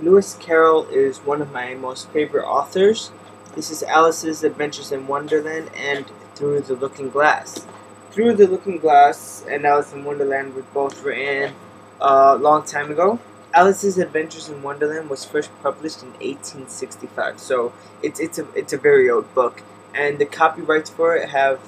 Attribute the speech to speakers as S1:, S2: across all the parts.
S1: Lewis Carroll is one of my most favorite authors. This is Alice's Adventures in Wonderland and Through the Looking Glass. Through the Looking Glass and Alice in Wonderland were both written a long time ago. Alice's Adventures in Wonderland was first published in 1865, so it's a very old book, and the copyrights for it have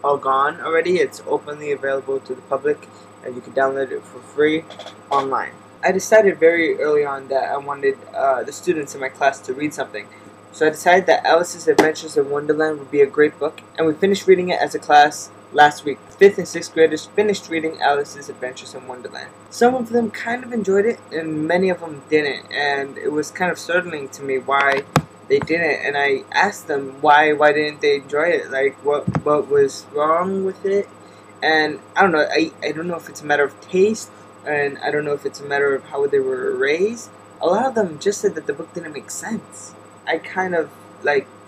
S1: all gone already. It's openly available to the public, and you can download it for free online. I decided very early on that I wanted the students in my class to read something. So I decided that Alice's Adventures in Wonderland would be a great book, and we finished reading it as a class last week. 5th and 6th graders finished reading Alice's Adventures in Wonderland. Some of them kind of enjoyed it, and many of them didn't, and it was kind of startling to me why they didn't, and I asked them why didn't they enjoy it, like what was wrong with it, and I don't know, I don't know if it's a matter of taste, and I don't know if it's a matter of how they were raised. A lot of them just said that the book didn't make sense. I kind of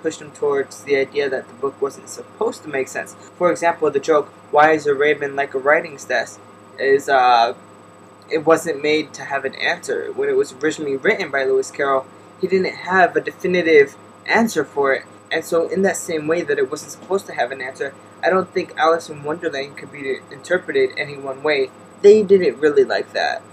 S1: pushed them towards the idea that the book wasn't supposed to make sense. For example, the joke, "Why is a raven like a writing desk?" is it wasn't made to have an answer. When it was originally written by Lewis Carroll, he didn't have a definitive answer for it. And so in that same way that it wasn't supposed to have an answer, I don't think Alice in Wonderland could be interpreted any one way. They didn't really like that.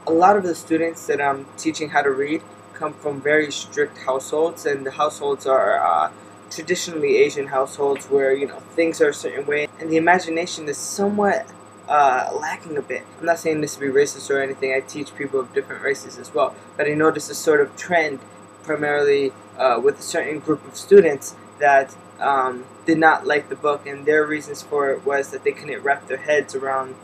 S1: A lot of the students that I'm teaching how to read come from very strict households, and the households are traditionally Asian households where, things are a certain way, and the imagination is somewhat lacking a bit. I'm not saying this to be racist or anything. I teach people of different races as well, but I noticed a sort of trend primarily with a certain group of students that did not like the book, and their reasons for it was that they couldn't wrap their heads around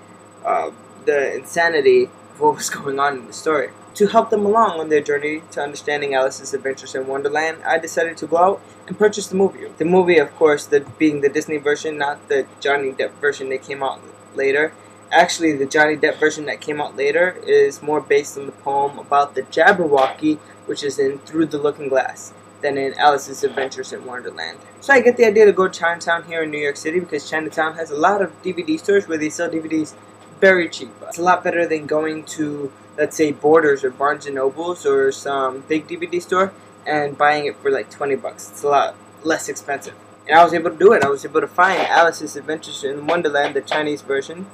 S1: the insanity of what was going on in the story. To help them along on their journey to understanding Alice's Adventures in Wonderland, I decided to go out and purchase the movie. The movie, of course, being the Disney version, not the Johnny Depp version that came out later. Actually, the Johnny Depp version that came out later is more based on the poem about the Jabberwocky, which is in Through the Looking Glass, than in Alice's Adventures in Wonderland. So I get the idea to go to Chinatown here in New York City because Chinatown has a lot of DVD stores where they sell DVDs very cheap. It's a lot better than going to, let's say, Borders or Barnes & Nobles or some big DVD store and buying it for like 20 bucks. It's a lot less expensive. And I was able to do it. I was able to find Alice's Adventures in Wonderland, the Chinese version.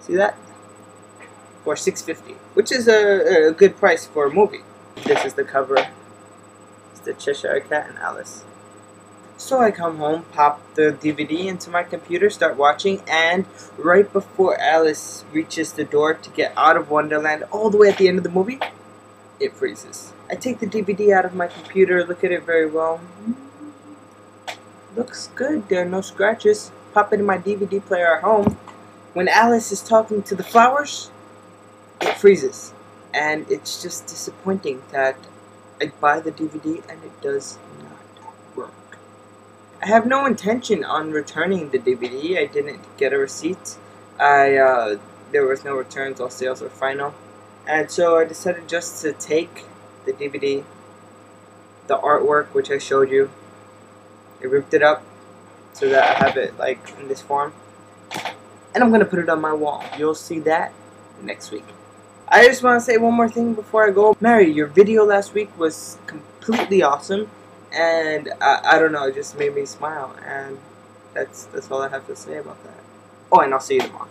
S1: See that? For $6.50, which is a good price for a movie. This is the cover. It's the Cheshire Cat and Alice. So I come home, pop the DVD into my computer, start watching, and right before Alice reaches the door to get out of Wonderland, all the way at the end of the movie, it freezes. I take the DVD out of my computer, look at it very well. Looks good, there are no scratches. Pop it in my DVD player at home. When Alice is talking to the flowers, it freezes. And it's just disappointing that I buy the DVD and it does not work. I have no intention on returning the DVD. I didn't get a receipt. There was no returns, all sales were final. And so I decided just to take the DVD, the artwork which I showed you, I ripped it up so that I have it in this form, and I'm going to put it on my wall. You'll see that next week. I just want to say one more thing before I go. Mary, your video last week was completely awesome, and I don't know, it just made me smile, and that's all I have to say about that. Oh, and I'll see you tomorrow.